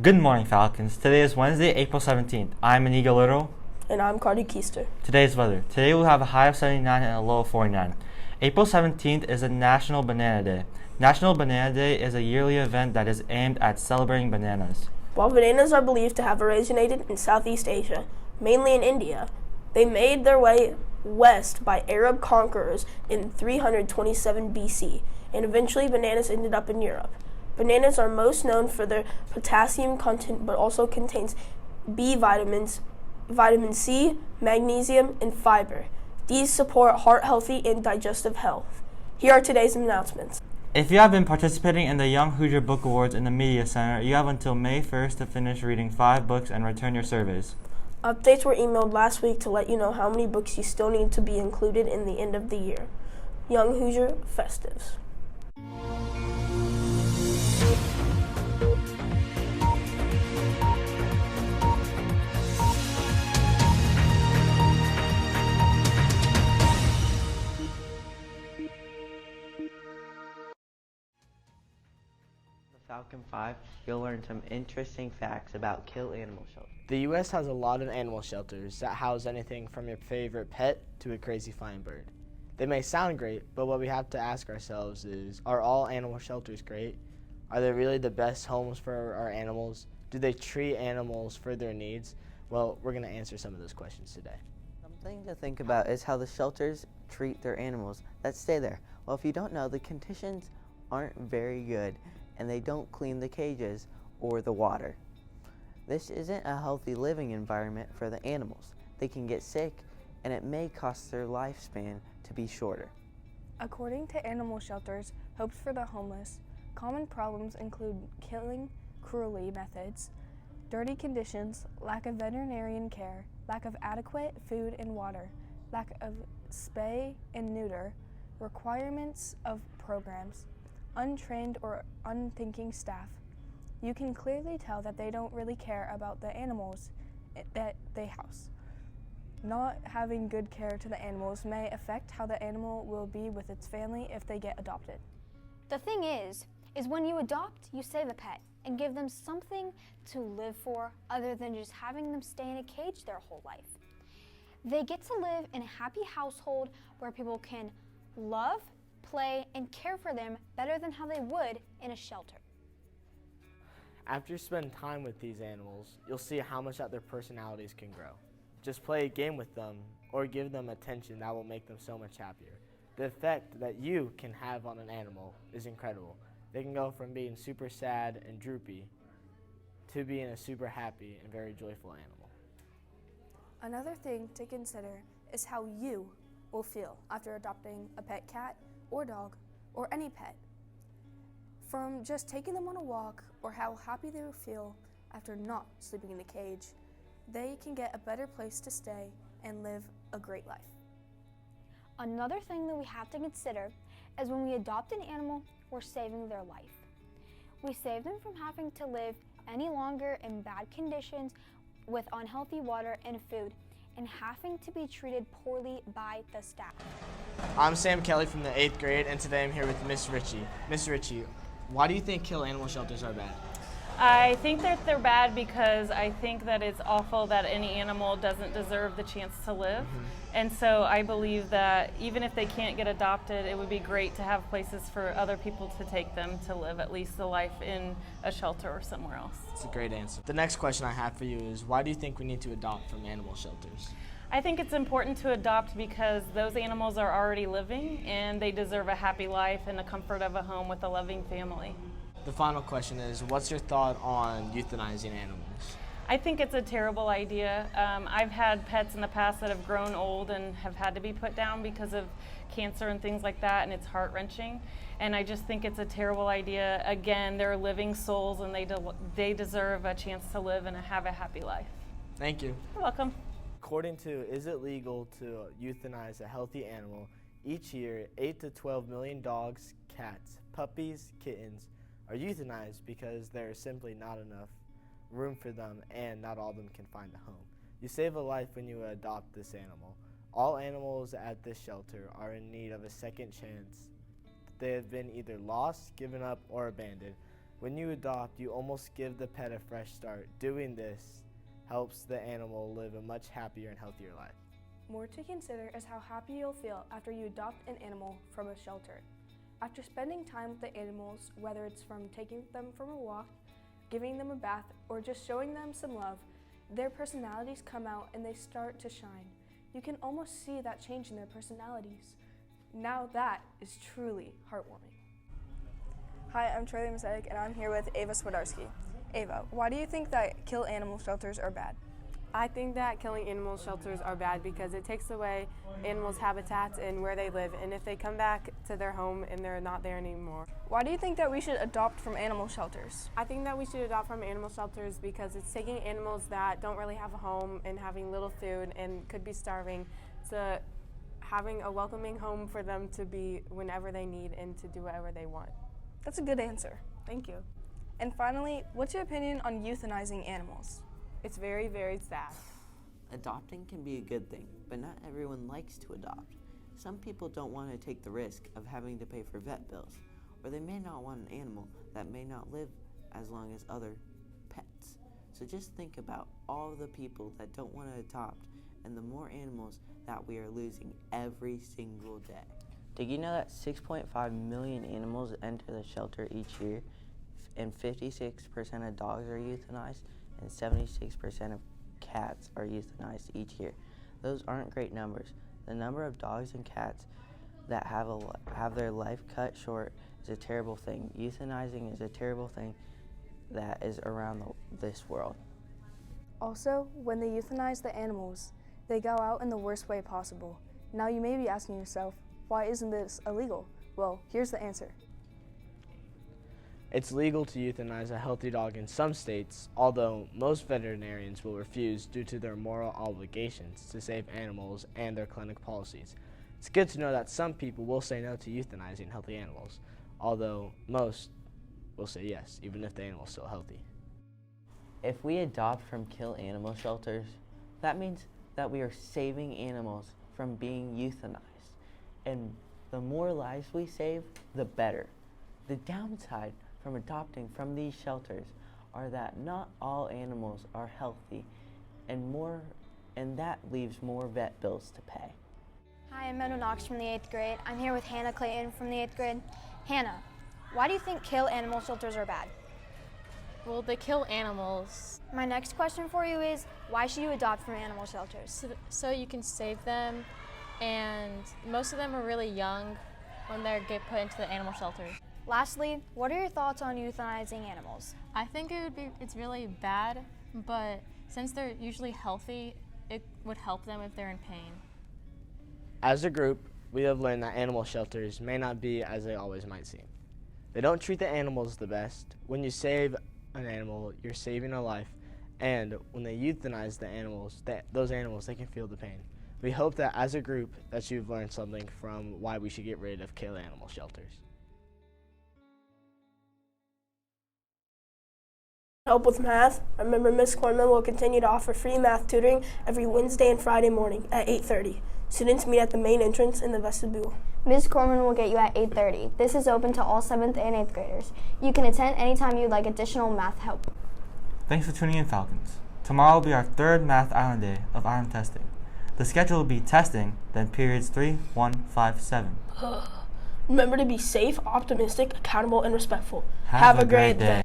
Good morning, Falcons. Today is Wednesday, April 17th. I'm Inigo Little. And I'm Cardi Keister. Today's weather. Today we'll have a high of 79 and a low of 49. April 17th is a National Banana Day. National Banana Day is a yearly event that is aimed at celebrating bananas. While bananas are believed to have originated in Southeast Asia, mainly in India, they made their way west by Arab conquerors in 327 BC, and eventually bananas ended up in Europe. Bananas are most known for their potassium content, but also contains B vitamins, vitamin C, magnesium, and fiber. These support heart healthy and digestive health. Here are today's announcements. If you have been participating in the Young Hoosier Book Awards in the Media Center, you have until May 1st to finish reading 5 books and return your surveys. Updates were emailed last week to let you know how many books you still need to be included in the end of the year. Young Hoosier Festives. Falcon 5, you'll learn some interesting facts about Kill Animal Shelter. The U.S. has a lot of animal shelters that house anything from your favorite pet to a crazy flying bird. They may sound great, but what we have to ask ourselves is, are all animal shelters great? Are they really the best homes for our animals? Do they treat animals for their needs? Well, we're going to answer some of those questions today. Something to think about is how the shelters treat their animals that stay there. Well, if you don't know, the conditions aren't very good, and they don't clean the cages or the water. This isn't a healthy living environment for the animals. They can get sick, and it may cost their lifespan to be shorter. According to animal shelters, hopes for the homeless, common problems include killing cruelly methods, dirty conditions, lack of veterinarian care, lack of adequate food and water, lack of spay and neuter, requirements of programs, untrained or unthinking staff. You can clearly tell that they don't really care about the animals that they house. Not having good care to the animals may affect how the animal will be with its family if they get adopted. The thing is when you adopt, you save a pet and give them something to live for other than just having them stay in a cage their whole life. They get to live in a happy household where people can love, play, and care for them better than how they would in a shelter. After you spend time with these animals, you'll see how much that their personalities can grow. Just play a game with them or give them attention that will make them so much happier. The effect that you can have on an animal is incredible. They can go from being super sad and droopy to being a super happy and very joyful animal. Another thing to consider is how you will feel after adopting a pet cat or dog or any pet. From just taking them on a walk or how happy they will feel after not sleeping in a cage, they can get a better place to stay and live a great life. Another thing that we have to consider is when we adopt an animal, we're saving their life. We save them from having to live any longer in bad conditions with unhealthy water and food and having to be treated poorly by the staff. I'm Sam Kelly from the 8th grade, and today I'm here with Miss Ritchie. Miss Ritchie, why do you think kill animal shelters are bad? I think that they're bad because I think that it's awful that any animal doesn't deserve the chance to live. And so I believe that even if they can't get adopted, it would be great to have places for other people to take them to live at least the life in a shelter or somewhere else. That's a great answer. The next question I have for you is, why do you think we need to adopt from animal shelters? I think it's important to adopt because those animals are already living and they deserve a happy life and the comfort of a home with a loving family. The final question is, what's your thought on euthanizing animals? I think it's a terrible idea. I've had pets in the past that have grown old and have had to be put down because of cancer and things like that, and it's heart-wrenching. And I just think it's a terrible idea. Again, they're living souls and they deserve a chance to live and have a happy life. Thank you. You're welcome. According to Is It Legal to Euthanize a Healthy Animal, each year 8 to 12 million dogs, cats, puppies, kittens are euthanized because there is simply not enough room for them and not all of them can find a home. You save a life when you adopt this animal. All animals at this shelter are in need of a second chance. They have been either lost, given up, or abandoned. When you adopt, you almost give the pet a fresh start. Doing this helps the animal live a much happier and healthier life. More to consider is how happy you'll feel after you adopt an animal from a shelter. After spending time with the animals, whether it's from taking them for a walk, giving them a bath, or just showing them some love, their personalities come out and they start to shine. You can almost see that change in their personalities. Now that is truly heartwarming. Hi, I'm Charlie Masek, and I'm here with Ava Swidarski. Ava, why do you think that kill animal shelters are bad? I think that killing animal shelters are bad because it takes away animals' habitats and where they live, and if they come back to their home and they're not there anymore. Why do you think that we should adopt from animal shelters? I think that we should adopt from animal shelters because it's taking animals that don't really have a home and having little food and could be starving to having a welcoming home for them to be whenever they need and to do whatever they want. That's a good answer. Thank you. And finally, what's your opinion on euthanizing animals? It's very, very sad. Adopting can be a good thing, but not everyone likes to adopt. Some people don't want to take the risk of having to pay for vet bills, or they may not want an animal that may not live as long as other pets. So just think about all the people that don't want to adopt and the more animals that we are losing every single day. Did you know that 6.5 million animals enter the shelter each year, and 56% of dogs are euthanized, and 76% of cats are euthanized each year? Those aren't great numbers. The number of dogs and cats that have their life cut short is a terrible thing. Euthanizing is a terrible thing that is around this world. Also, when they euthanize the animals, they go out in the worst way possible. Now you may be asking yourself, why isn't this illegal? Well, here's the answer. It's legal to euthanize a healthy dog in some states, although most veterinarians will refuse due to their moral obligations to save animals and their clinic policies. It's good to know that some people will say no to euthanizing healthy animals, although most will say yes, even if the animal is still healthy. If we adopt from kill animal shelters, that means that we are saving animals from being euthanized. And the more lives we save, the better. The downside from adopting from these shelters are that not all animals are healthy, and that leaves more vet bills to pay. Hi, I'm Meadow Knox from the 8th grade. I'm here with Hannah Clayton from the 8th grade. Hannah, why do you think kill animal shelters are bad? Well, they kill animals. My next question for you is, why should you adopt from animal shelters? So you can save them, and most of them are really young when they get put into the animal shelters. Lastly, what are your thoughts on euthanizing animals? I think it's really bad, but since they're usually healthy, it would help them if they're in pain. As a group, we have learned that animal shelters may not be as they always might seem. They don't treat the animals the best. When you save an animal, you're saving a life, and when they euthanize the animals, those animals, they can feel the pain. We hope that as a group that you've learned something from why we should get rid of kill animal shelters. Help with math? Remember, Ms. Corman will continue to offer free math tutoring every Wednesday and Friday morning at 8:30. Students meet at the main entrance in the vestibule. Ms. Corman will get you at 8:30. This is open to all 7th and 8th graders. You can attend anytime you'd like additional math help. Thanks for tuning in, Falcons. Tomorrow will be our 3rd Math Island Day of Island testing. The schedule will be testing, then periods 3, 1, 5, 7. Remember to be safe, optimistic, accountable, and respectful. Have a great day.